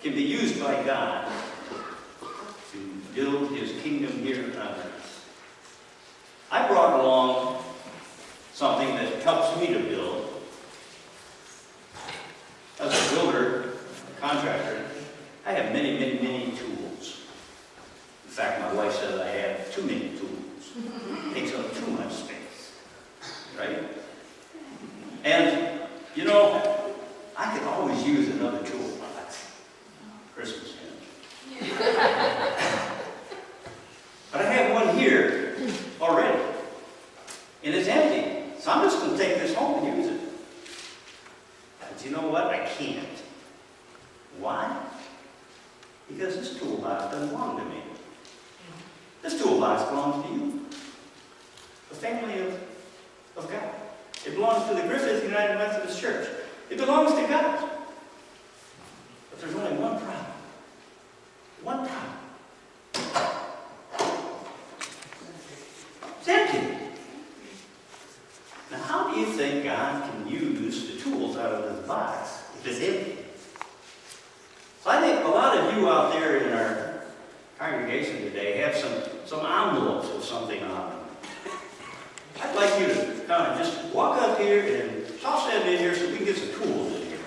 can be used by God to build His kingdom here on earth. I brought along something that helps me to build. As a builder, a contractor, I have many, many, many tools. In fact, my wife says I have too many tools. It takes up too much space. Right? And, you know, I could always use another toolbox. Christmas, you know. But I have one here already. And it's empty. So I'm just going to take this home and use it. But you know what? I can't. Why? Because this toolbox doesn't belong to me. This toolbox belongs to you. The family of God. It belongs to the Griffith United Methodist Church. It belongs to God. But there's only one problem. One problem. It's empty. Now, how do you think God can use the tools out of this box if it's empty? So I think a lot of you out there in our congregation today have some envelopes with something on them. I'd like you to kind of just walk up here and toss that in here so we can get some tools in here.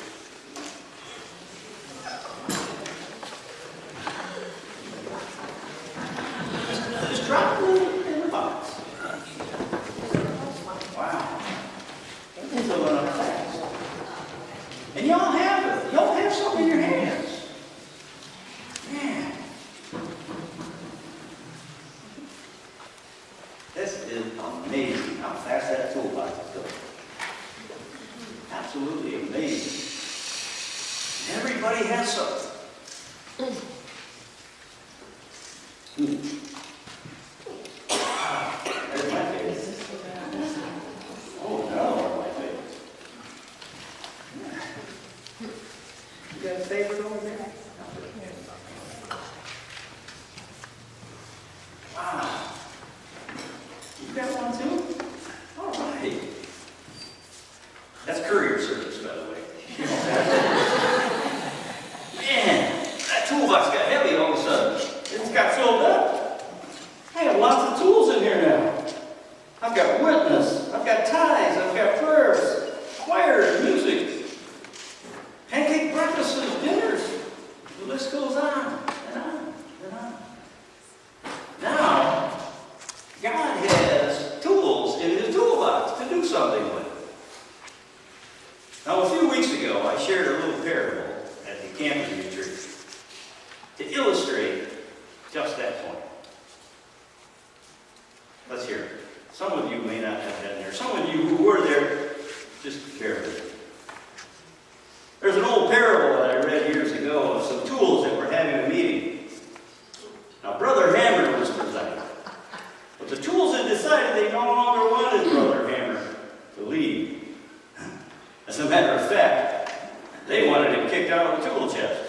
Just drop them in the box. Wow. They're filling up fast. And y'all have it. Y'all have something in your hands. Man. This is amazing how fast that toolbox is going. Absolutely amazing. Everybody has something. There's my favorite. Oh, no, my favorite. You got a favorite over there? Wow. You got one too? All right. That's courier service, by the way. Man, that toolbox got heavy all of a sudden. It's got filled up. I have lots of tools in here now. I've got witness, I've got ties, I've got prayers, choir, music, pancake breakfasts, dinners. The list goes on and on and on. Now, God has tools in His toolbox to do something with. Now, a few weeks ago, I shared a little parable at the campus retreat to illustrate just that point. Let's hear it. Some of you may not have been there. Some of you who were there, just bear with me. There's an old parable that I read years ago of some tools that were having a meeting. Now, Brother Hammer was presiding. But the tools had decided they no longer wanted Brother Hammer to leave. As a matter of fact, they wanted him kicked out of the tool chest.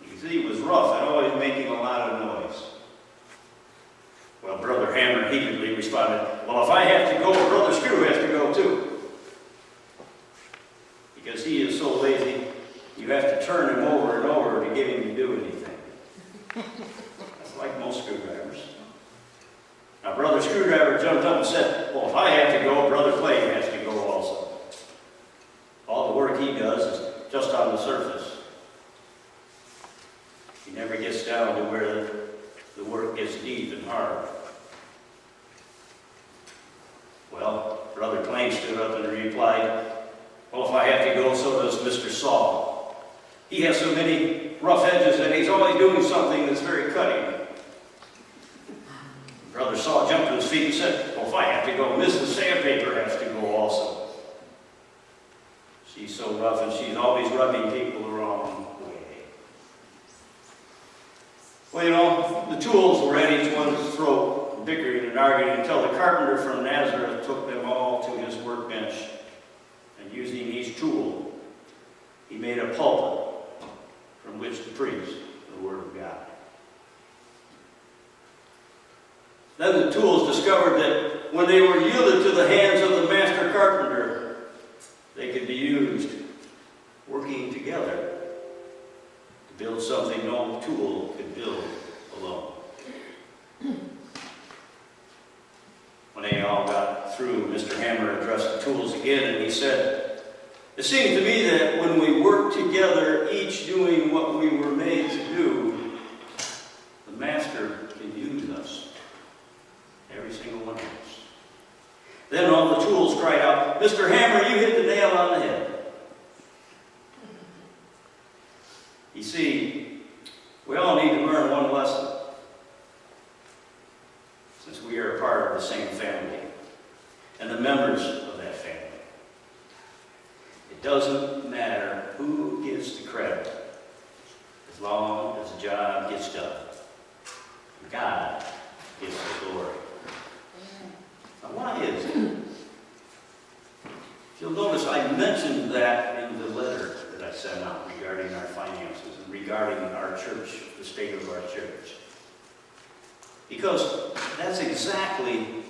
You see, he was rough and always making a lot of noise. Well, Brother Hammer heatedly responded, well, if I have to go, Brother Screw has to go too. Because he is so lazy, you have to turn him over and over to get him to do anything. That's like most screwdrivers. Now, Brother Screwdriver jumped up and said, well, if I have to go, Brother Clay has to go also. All the work he does is just on the surface. He never gets down to where the work gets deep and hard. Well, Brother Clay stood up and replied, well, if I have to go, so does Mr. Saw. He has so many rough edges and he's always doing something that's very cutting. Brother Saw jumped to his feet and said, well, if I have to go, Mrs. Sandpaper has to go also. She's so rough and she's always rubbing people the wrong way. Well, you know, the tools were at each one's throat, bickering and arguing until the carpenter from Nazareth took them all to his workbench. And using each tool, he made a pulpit from which to preach the Word of God. Then the tools discovered that when they were yielded to the hands of the master carpenter, they could be used working together to build something no tool could build alone. When they all got through, Mr. Hammer addressed the tools again, and he said, "It seems to me that when we work together, each doing what we were made to do, the Master can use us, every single one of us." Then all the tools cried out, "Mr. Hammer, you hit the nail on the head." You see, we all need to learn one lesson, since we are a part of the same family and the members of that family. It doesn't matter who gets the credit, as long as the job gets done. God gets the glory. Now, why is it? If you'll notice, I mentioned that in the letter that I sent out regarding our finances and regarding our church, the state of our church. Because that's exactly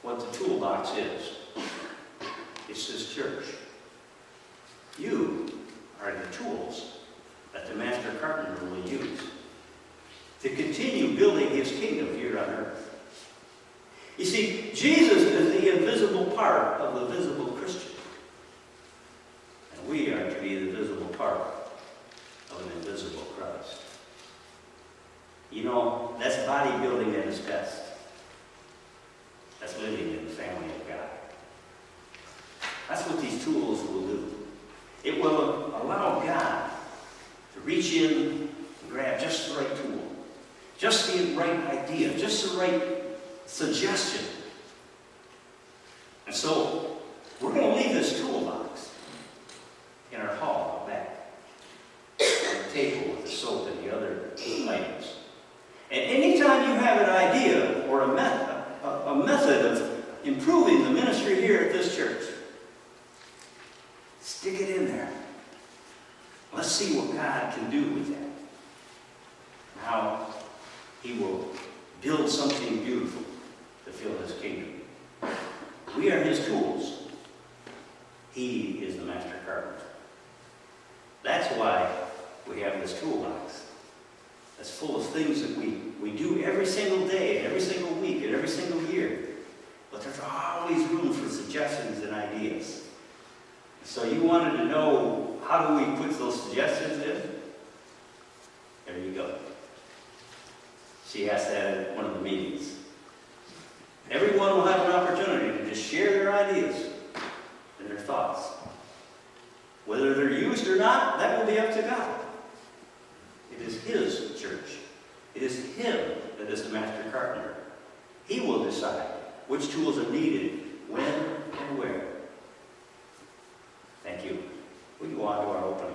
what the toolbox is. It's this church. You are the tools that the master carpenter will use to continue building his kingdom here on earth. You see, Jesus is the invisible part of the visible Christian. And we are to be the visible part of an invisible Christ. You know, that's bodybuilding at its best. That's living in the family of God. That's what these tools will do. It will allow God to reach in and grab just the right tool, just the right idea, just the right suggestion. And so, we're going to leave this toolbox in our hall out back, on the table with the soap and the other items. And anytime you have an idea or a method of improving the ministry here at this church, stick it in there. Let's see what God can do with that. How he will build something beautiful to fill his kingdom. We are his tools. He is the master carpenter. That's why we have this toolbox that's full of things that we do every single day, every single week, and every single year. But there's always room for suggestions and ideas. So you wanted to know, how do we put those suggestions in? There you go. She asked that at one of the meetings. Everyone will have an opportunity to just share their ideas and their thoughts. Whether they're used or not, that will be up to God. It is his church. It is him that is the master carpenter. He will decide which tools are needed, when and where. Thank you. We go on to our opening.